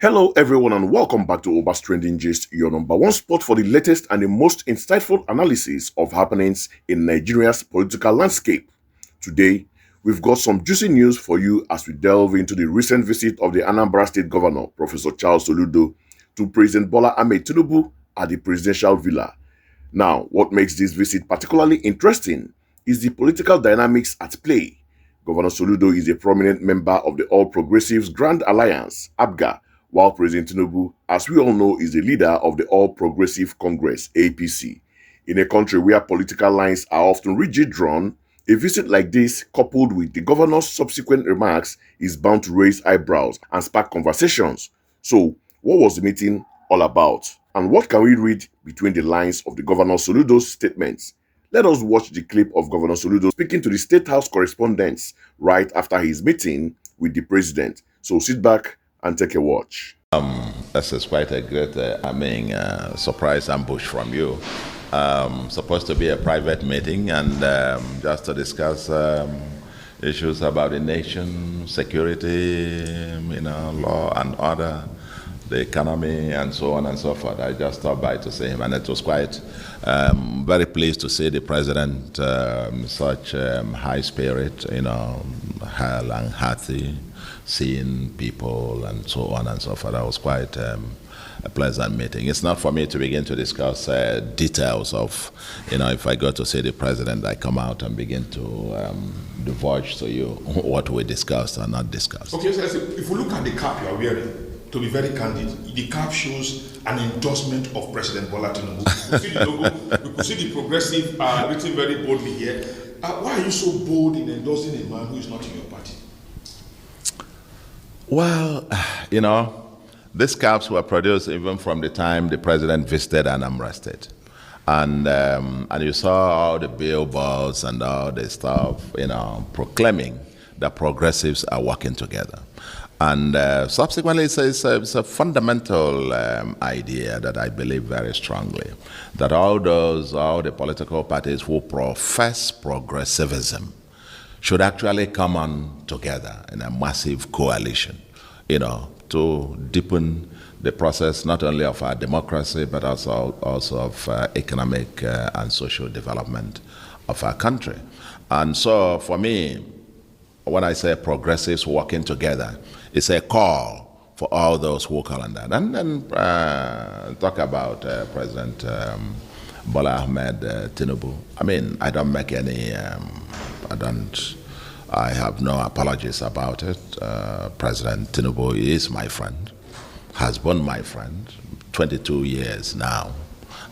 Hello everyone and welcome back to Obas Trending Gist, your number one spot for the latest and the most insightful analysis of happenings in Nigeria's political landscape. Today, we've got some juicy news for you as we delve into the recent visit of the Anambra State Governor, Professor Soludo, to President Bola Ahmed Tinubu at the presidential villa. Now, what makes this visit particularly interesting is the political dynamics at play. Governor Soludo is a prominent member of the All Progressives Grand Alliance, APGA, while President Tinubu, as we all know, is the leader of the All Progressive Congress, APC. In a country where political lines are often rigid drawn, a visit like this, coupled with the governor's subsequent remarks, is bound to raise eyebrows and spark conversations. So, what was the meeting all about? And what can we read between the lines of the Governor Soludo's statements? Let us watch the clip of Governor Soludo speaking to the State House correspondents right after his meeting with the president. So sit back and take a watch. This is quite a great, surprise ambush from you. Supposed to be a private meeting and just to discuss issues about the nation, security, law and order, the economy, and so on and so forth. I just stopped by to see him, and it was quite very pleased to see the president such high spirit, hale and hearty, seeing people and so on and so forth. That was quite a pleasant meeting. It's not for me to begin to discuss details of, if I go to see the president, I come out and begin to divulge to you what we discussed or not discussed. Okay, so if we look at the cap you are wearing, to be very candid, the cap shows an endorsement of President Bola Tinubu. You could see the logo, you could see the progressive written very boldly here. Why are you so bold in endorsing a man who is not in your party? Well, these caps were produced even from the time the president visited Anambra State. And you saw all the billboards and all the stuff, proclaiming that progressives are working together. And subsequently, it's a fundamental idea that I believe very strongly, that all the political parties who profess progressivism should actually come on together in a massive coalition, to deepen the process not only of our democracy, but also of economic and social development of our country. And so for me, when I say progressives working together, it's a call for all those who call on that. And then talk about President Bola Ahmed Tinubu. I don't make any, I have no apologies about it. President Tinubu is my friend, has been my friend, 22 years now,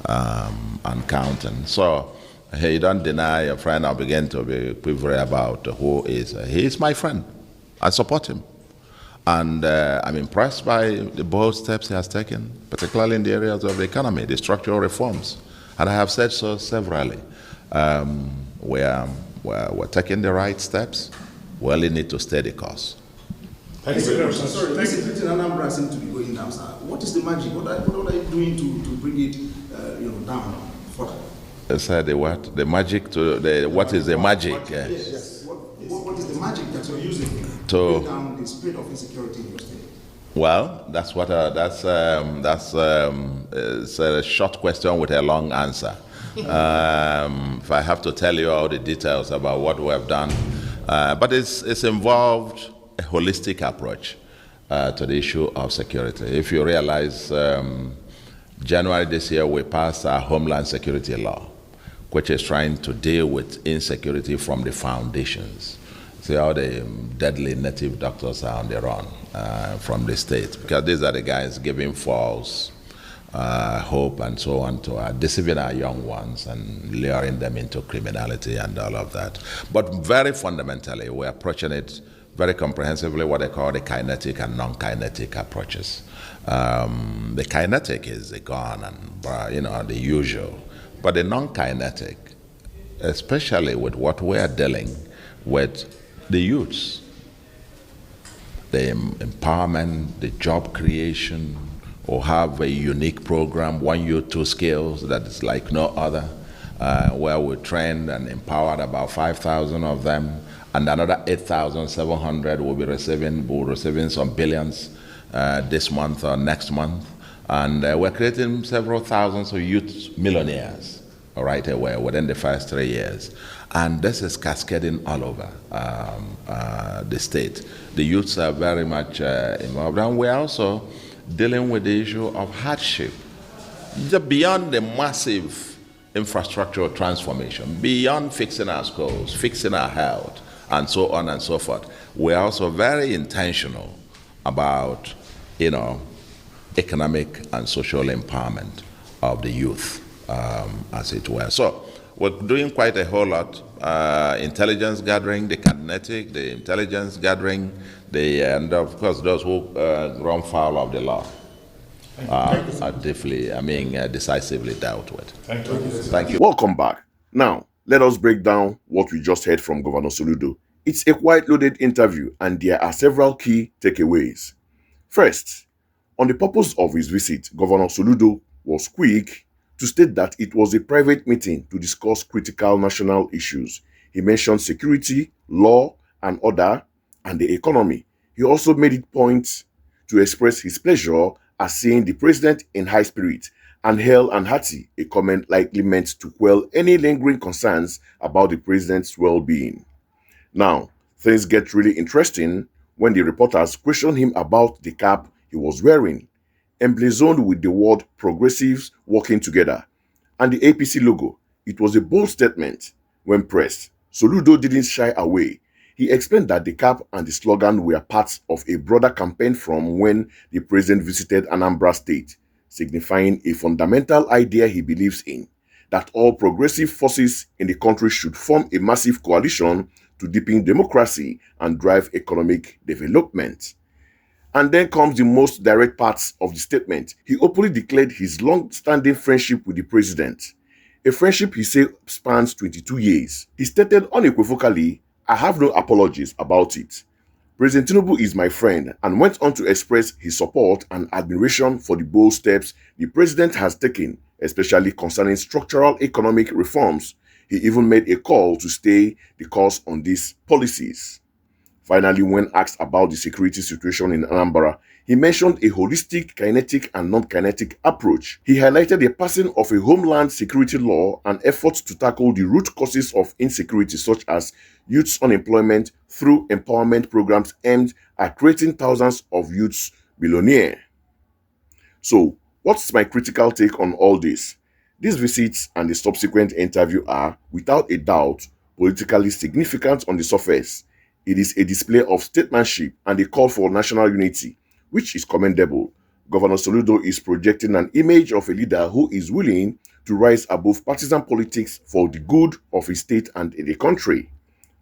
and counting. So he don't deny a friend. I'll begin to be quivering about who is. He is my friend. I support him. And I'm impressed by the bold steps he has taken, particularly in the areas of the economy, the structural reforms. And I have said so severally. We're taking the right steps. We only need to stay the course. Thank you very much. Sorry, this is Anambra seems to be going down, sir. What is the magic? What are you doing to bring it down further? Say the what? The magic to the what is the magic? Yes. What is the magic that you're using to bring down the spread of insecurity in your state? Well, that's it's a short question with a long answer. If I have to tell you all the details about what we have done, but it's involved a holistic approach to the issue of security. If you realize, January this year we passed our Homeland Security Law, which is trying to deal with insecurity from the foundations. See how the deadly native doctors are on the run from the state, because these are the guys giving false hope and so on to deceiving our young ones and luring them into criminality and all of that. But very fundamentally, we're approaching it very comprehensively, what they call the kinetic and non-kinetic approaches. The kinetic is the gun and the usual, but the non-kinetic, especially with what we are dealing with the youths, the empowerment, the job creation, or have a unique program, 1 youth, 2 skills, that is like no other, where we trained and empowered about 5,000 of them, and another 8,700 will be receiving some billions this month or next month. And we're creating several thousands of youth millionaires right away within the first 3 years. And this is cascading all over the state. The youths are very much involved. And we're also dealing with the issue of hardship. Beyond the massive infrastructural transformation, beyond fixing our schools, fixing our health, and so on and so forth, we're also very intentional about, economic and social empowerment of the youth, as it were. So we're doing quite a whole lot. Intelligence gathering, the kinetic, the intelligence gathering, and of course those who run foul of the law are decisively dealt with. Thank you. Thank you. Welcome back. Now, let us break down what we just heard from Governor Soludo. It's a quite loaded interview, and there are several key takeaways. First, on the purpose of his visit, Governor Soludo was quick to state that it was a private meeting to discuss critical national issues. He mentioned security, law and order, and the economy. He also made it point to express his pleasure at seeing the president in high spirit and hale and hearty, a comment likely meant to quell any lingering concerns about the president's well-being. Now, things get really interesting when the reporters questioned him about the cap he was wearing, emblazoned with the word progressives working together, and the APC logo. It was a bold statement when pressed. Soludo didn't shy away. He explained that the cap and the slogan were parts of a broader campaign from when the president visited Anambra State, signifying a fundamental idea he believes in, that all progressive forces in the country should form a massive coalition to deepen democracy and drive economic development. And then comes the most direct parts of the statement. He openly declared his long-standing friendship with the president, a friendship he said spans 22 years. He stated unequivocally, "I have no apologies about it. President Tinubu is my friend," and went on to express his support and admiration for the bold steps the president has taken, especially concerning structural economic reforms. He even made a call to stay the course on these policies. Finally, when asked about the security situation in Anambra, he mentioned a holistic, kinetic and non-kinetic approach. He highlighted the passing of a homeland security law and efforts to tackle the root causes of insecurity, such as youth unemployment, through empowerment programs aimed at creating thousands of youths billionaires. So, what's my critical take on all this? These visits and the subsequent interview are, without a doubt, politically significant on the surface. It is a display of statesmanship and a call for national unity, which is commendable. Governor Soludo is projecting an image of a leader who is willing to rise above partisan politics for the good of his state and the country.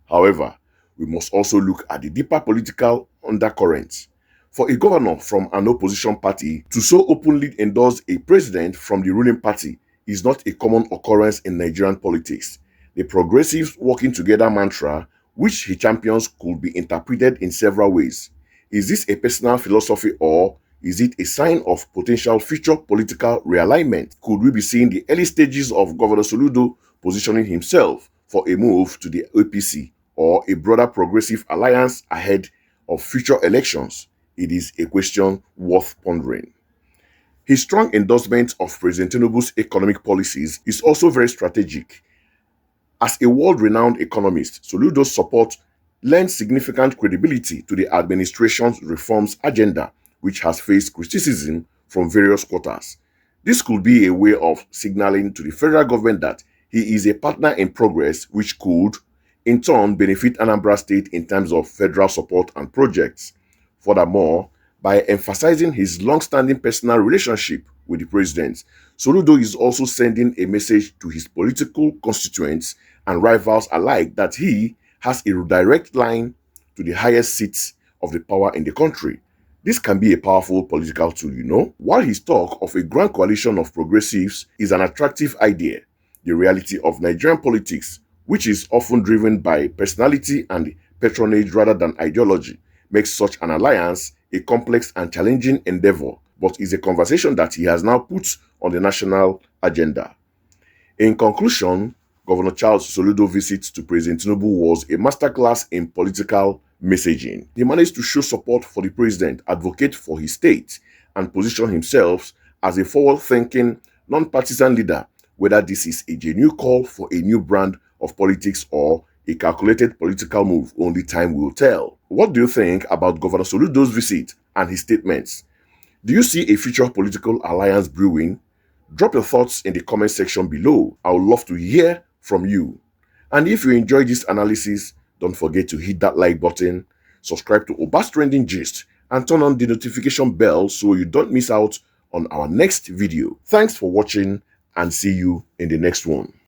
However, we must also look at the deeper political undercurrents. For a governor from an opposition party to so openly endorse a president from the ruling party is not a common occurrence in Nigerian politics. The progressives working together mantra, which he champions, could be interpreted in several ways. Is this a personal philosophy, or is it a sign of potential future political realignment? Could we be seeing the early stages of Governor Soludo positioning himself for a move to the APC or a broader progressive alliance ahead of future elections? It is a question worth pondering. His strong endorsement of President Tinubu's economic policies is also very strategic. As a world-renowned economist, Soludo's support lends significant credibility to the administration's reforms agenda, which has faced criticism from various quarters. This could be a way of signaling to the federal government that he is a partner in progress, which could, in turn, benefit Anambra State in terms of federal support and projects. Furthermore, by emphasizing his long-standing personal relationship with the president, Soludo is also sending a message to his political constituents and rivals alike that he has a direct line to the highest seats of the power in the country. This can be a powerful political tool, While his talk of a grand coalition of progressives is an attractive idea, the reality of Nigerian politics, which is often driven by personality and patronage rather than ideology, makes such an alliance a complex and challenging endeavor, but is a conversation that he has now put on the national agenda. In conclusion, Governor Charles Soludo's visit to President Tinubu was a masterclass in political messaging. He managed to show support for the president, advocate for his state, and position himself as a forward-thinking, non-partisan leader, whether this is a genuine call for a new brand of politics or a calculated political move, only time will tell. What do you think about Governor Soludo's visit and his statements? Do you see a future political alliance brewing? Drop your thoughts in the comment section below. I would love to hear from you. And if you enjoyed this analysis, don't forget to hit that like button, subscribe to Oba's Trending Gist, and turn on the notification bell so you don't miss out on our next video. Thanks for watching and see you in the next one.